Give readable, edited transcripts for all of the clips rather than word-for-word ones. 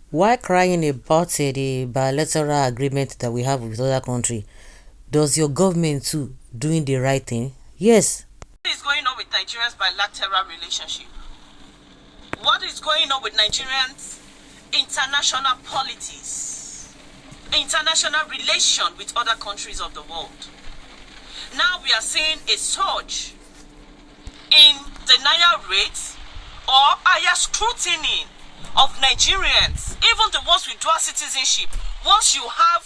Why crying about the bilateral agreement that we have with other country? Does your government too doing the right thing? Yes. What is going on with Nigeria's bilateral relationship? What is going on with Nigerians' international politics, international relation with other countries of the world? Now we are seeing a surge in denial rates or higher scrutiny of Nigerians, even the ones with dual citizenship. Once you have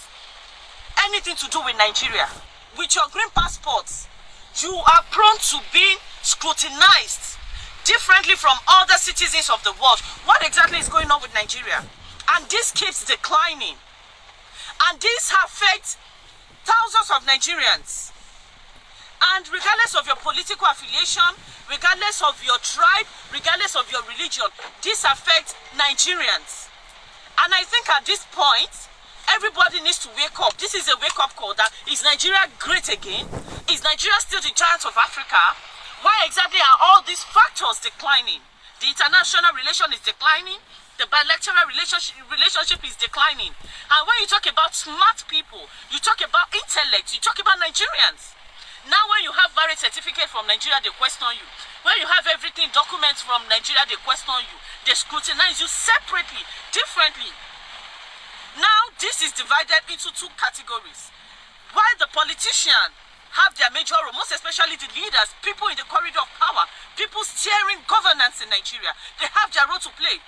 anything to do with Nigeria, with your green passports, you are prone to being scrutinized differently from other citizens of the world. What exactly is going on with Nigeria? And this keeps declining. And this affects thousands of Nigerians. And regardless of your political affiliation, regardless of your tribe, regardless of your religion, this affects Nigerians. And I think at this point, everybody needs to wake up. This is a wake-up call. That is Nigeria great again? Is Nigeria still the giant of Africa? Why exactly are all these factors declining? The international relation is declining. The bilateral relationship is declining. And when you talk about smart people, you talk about intellect, you talk about Nigerians. Now when you have marriage certificate from Nigeria, they question you. When you have everything, documents from Nigeria, they question you. They scrutinize you separately, differently. Now this is divided into two categories. While the politicians have their major role, most especially the leaders, people in the corridor of power, people steering governance in Nigeria, they have their role to play.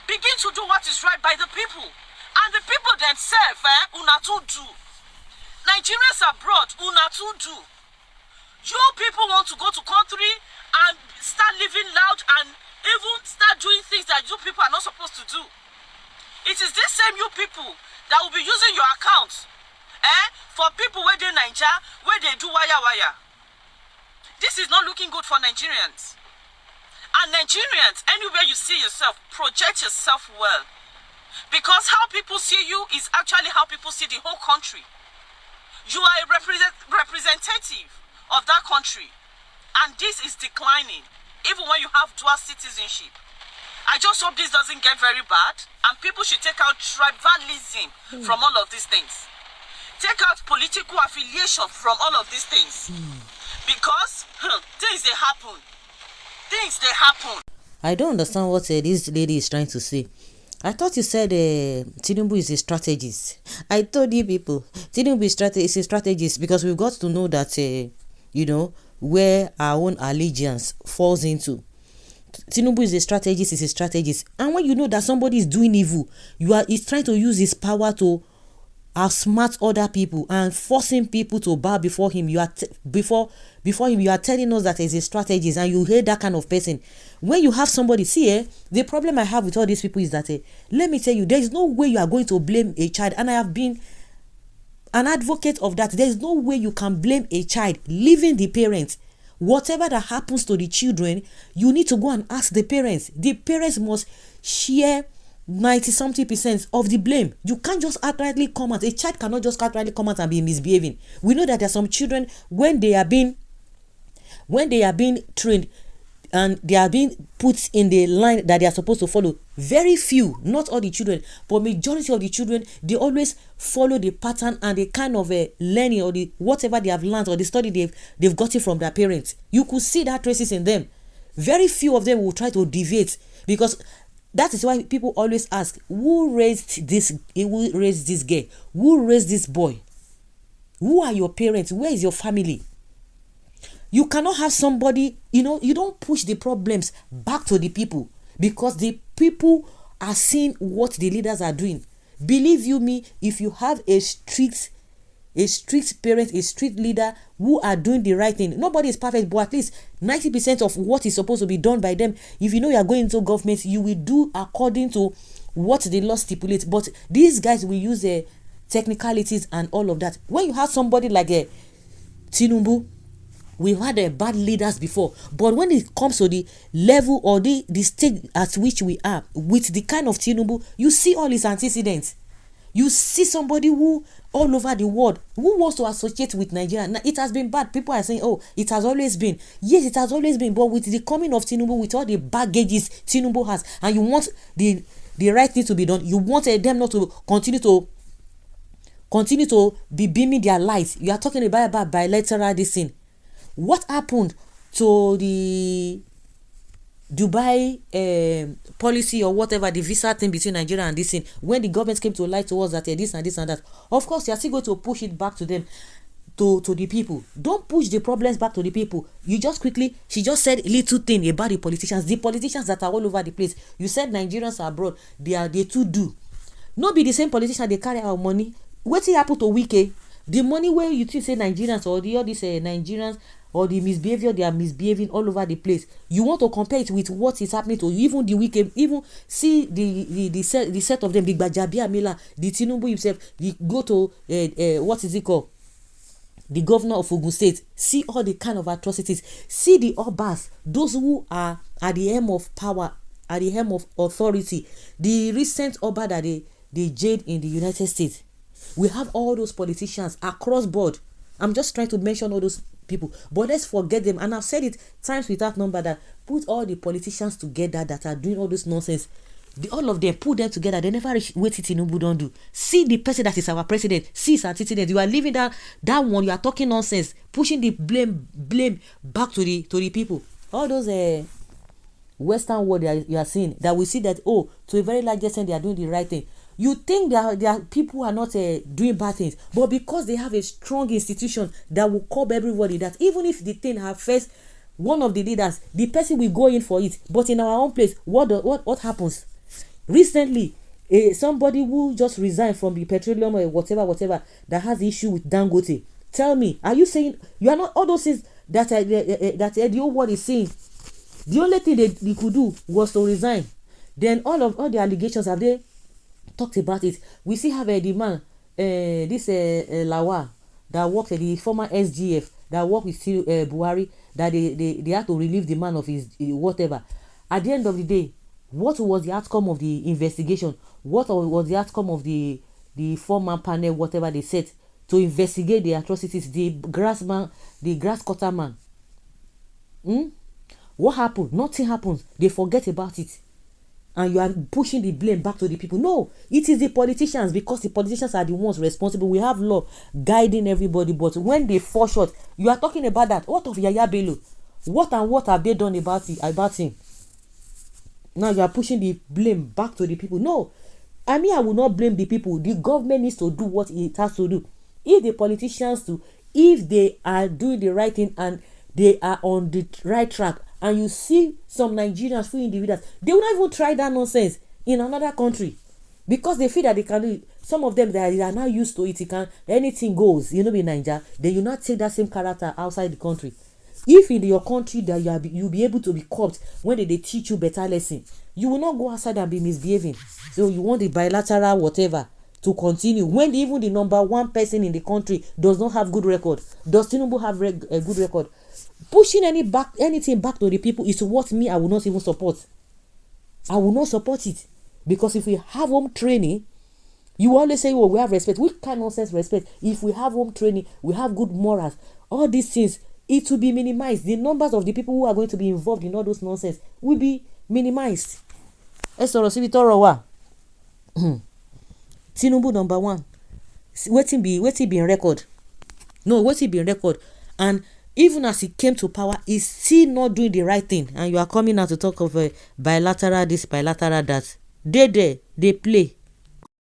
Begin to do what is right by the people. And the people themselves, una too do. Nigerians abroad, una too do. You people want to go to country and start living loud and even start doing things that you people are not supposed to do. It is this same you people that will be using your accounts for people where they Nigeria, where they do wire. This is not looking good for Nigerians. And Nigerians, anywhere you see yourself, project yourself well. Because how people see you is actually how people see the whole country. You are a representative of that country. And this is declining, even when you have dual citizenship. I just hope this doesn't get very bad, and people should take out tribalism from all of these things. Take out political affiliation from all of these things. Because things they happen. Things they happen. I don't understand what this lady is trying to say. I thought you said Tinubu is a strategist. I told you people, Tinubu is a strategist because we've got to know that, where our own allegiance falls into. Tinubu is a strategist. And when you know that somebody is doing evil, he's trying to use his power to outsmart other people and forcing people to bow before him. Before him, you are telling us that he's a strategist, and you hate that kind of person. When you have somebody, the problem I have with all these people is that, let me tell you, there is no way you are going to blame a child, and I have been an advocate of that. There is no way you can blame a child leaving the parents. Whatever that happens to the children, you need to go and ask the parents. The parents must share 90-something% of the blame. You can't just outrightly come out. A child cannot just outrightly come out and be misbehaving. We know that there are some children, when they are being trained and they are being put in the line that they are supposed to follow, very few, not all the children, but majority of the children, they always follow the pattern and the kind of learning or the whatever they have learned or the study they've gotten from their parents. You could see that traces in them. Very few of them will try to deviate, because that is why people always ask, who raised this girl? Who raised this boy? Who are your parents? Where is your family? You cannot have somebody, you don't push the problems back to the people, because the people are seeing what the leaders are doing. Believe you me, if you have a strict parent, a strict leader who are doing the right thing, nobody is perfect, but at least 90% of what is supposed to be done by them, if you know you are going into government, you will do according to what the law stipulates. But these guys will use technicalities and all of that. When you have somebody like Tinubu, we've had bad leaders before, but when it comes to the level or the stage at which we are with the kind of Tinubu, you see all his antecedents. You see somebody who all over the world who wants to associate with Nigeria. Now, it has been bad. People are saying, oh, it has always been. Yes, it has always been. But with the coming of Tinubu, with all the baggages Tinubu has, and you want the the right thing to be done. You want them not to continue to be beaming their light. You are talking about bilateral this thing. What happened to the Dubai policy or whatever, the visa thing between Nigeria and this thing, when the government came to lie to us that this and this and that? Of course, you are still going to push it back to them, to the people. Don't push the problems back to the people. You just quickly, she just said little thing about the politicians that are all over the place. You said Nigerians are abroad, they too do. No be the same politician they carry our money. Wetin happen to Wike? The money where you think say Nigerians or all these Nigerians or the misbehavior they are misbehaving all over the place, you want to compare it with what is happening to you. Even the Wike, even see the set of them, the Gbajabiamila, the Tinubu himself, the go to what is it called, the governor of Ogun State. See all the kind of atrocities. See the Obas, those who are at the helm of power, at the helm of authority. The recent Oba that they jailed in the United States. We have all those politicians across board. I'm just trying to mention all those people, but let's forget them. And I've said it times without number that put all the politicians together that are doing all this nonsense. All of them, put them together. They never reach what Tinubu don't do. See the person that is our president. See his antecedent. You are leaving that one. You are talking nonsense, pushing the blame back to the people. All those Western world you are seeing that we see that to a very large extent they are doing the right thing. You think that people are not doing bad things, but because they have a strong institution that will curb everybody, that even if the thing affects one of the leaders, the person will go in for it. But in our own place, what happens? Recently, somebody who just resigned from the petroleum or whatever that has issue with Dangote. Tell me, are you saying you are not all those things that the old world is saying? The only thing they could do was to resign. Then all the allegations, have they talked about it? We still have the man, this Lawa, that worked at the former SGF, that worked with Buhari, that they had to relieve the man of his whatever. At the end of the day, what was the outcome of the investigation? What was the outcome of the four-man panel, whatever they said, to investigate the atrocities, the grass cutter man? What happened? Nothing happens. They forget about it. And you are pushing the blame back to the people. No, it is the politicians, because the politicians are the ones responsible. We have law guiding everybody, but when they fall short, you are talking about that. What of Yaya Bello? What have they done about him? Now you are pushing the blame back to the people. No, I will not blame the people. The government needs to do what it has to do. If the politicians if they are doing the right thing and they are on the right track, and you see some Nigerians, few individuals, they will not even try that nonsense in another country because they feel that they can do it. Some of them, they are now used to it. Anything goes, be Niger. Then you not take that same character outside the country. If in your country that you'll be able to be caught when they teach you better lesson, you will not go outside and be misbehaving. So you want the bilateral whatever to continue when even the number one person in the country does not have good record. Does Tinubu have a good record? Pushing anything back to the people is what I will not even support. I will not support it, because if we have home training, you always say, we have respect. Which kind of nonsense respect? If we have home training, we have good morals, all these things, it will be minimized. The numbers of the people who are going to be involved in all those nonsense will be minimized. Tinubu number one. Wetin be in record? No, wetin be in record? And even as he came to power, he's still not doing the right thing. And you are coming out to talk of a bilateral this, bilateral that. They play.